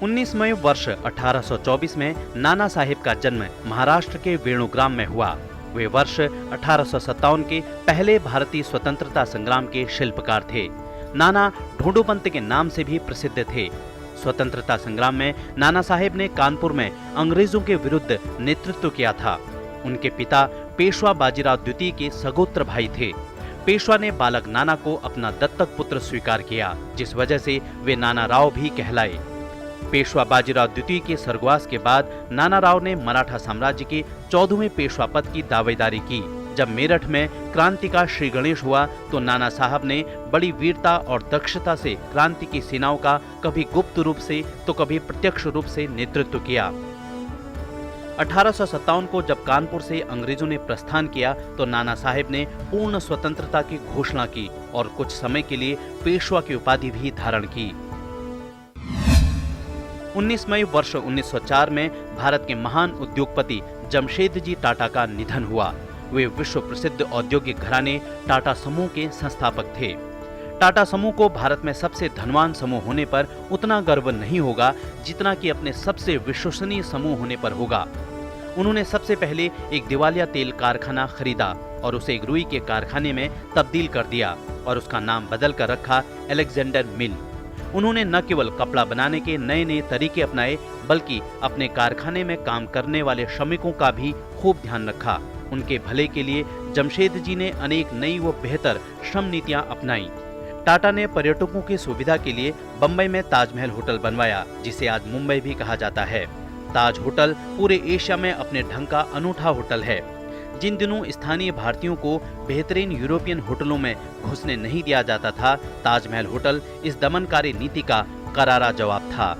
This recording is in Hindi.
19 मई वर्ष 1824 में नाना साहेब का जन्म महाराष्ट्र के वेणुग्राम में हुआ। वे वर्ष 1857 के पहले भारतीय स्वतंत्रता संग्राम के शिल्पकार थे। नाना ढूंढूपंत के नाम से भी प्रसिद्ध थे। स्वतंत्रता संग्राम में नाना साहेब ने कानपुर में अंग्रेजों के विरुद्ध नेतृत्व किया था। उनके पिता पेशवा बाजीराव द्वितीय के सगोत्र भाई थे। पेशवा ने बालक नाना को अपना दत्तक पुत्र स्वीकार किया, जिस वजह से वे नाना राव भी कहलाए। पेशवा बाजीराव द्वितीय के स्वर्गवास के बाद नाना राव ने मराठा साम्राज्य के 14वें पेशवा पद की दावेदारी की। जब मेरठ में क्रांति का श्री गणेश हुआ तो नाना साहब ने बड़ी वीरता और दक्षता से क्रांति की सेनाओं का कभी गुप्त रूप से तो कभी प्रत्यक्ष रूप से नेतृत्व किया। 1857 को जब कानपुर से अंग्रेजों ने प्रस्थान किया तो नाना साहेब ने पूर्ण स्वतंत्रता की घोषणा की और कुछ समय के लिए पेशवा की उपाधि भी धारण की। 19 मई वर्ष 1904 में भारत के महान उद्योगपति जमशेदजी टाटा का निधन हुआ। वे विश्व प्रसिद्ध औद्योगिक घराने टाटा समूह के संस्थापक थे। टाटा समूह को भारत में सबसे धनवान समूह होने पर उतना गर्व नहीं होगा जितना कि अपने सबसे विश्वसनीय समूह होने पर होगा। उन्होंने सबसे पहले एक दिवालिया तेल कारखाना खरीदा और उसे एक रुई के कारखाने में तब्दील कर दिया और उसका नाम बदल कर रखा अलेक्जेंडर मिल। उन्होंने न केवल कपड़ा बनाने के नए नए तरीके अपनाए बल्कि अपने कारखाने में काम करने वाले श्रमिकों का भी खूब ध्यान रखा। उनके भले के लिए जमशेद जी ने अनेक नई व बेहतर श्रम नीतियां अपनाई। टाटा ने पर्यटकों की सुविधा के लिए बम्बई में ताजमहल होटल बनवाया, जिसे आज मुंबई भी कहा जाता है। ताज होटल पूरे एशिया में अपने ढंग का अनूठा होटल है। जिन दिनों स्थानीय भारतीयों को बेहतरीन यूरोपियन होटलों में घुसने नहीं दिया जाता था, ताजमहल होटल इस दमनकारी नीति का करारा जवाब था।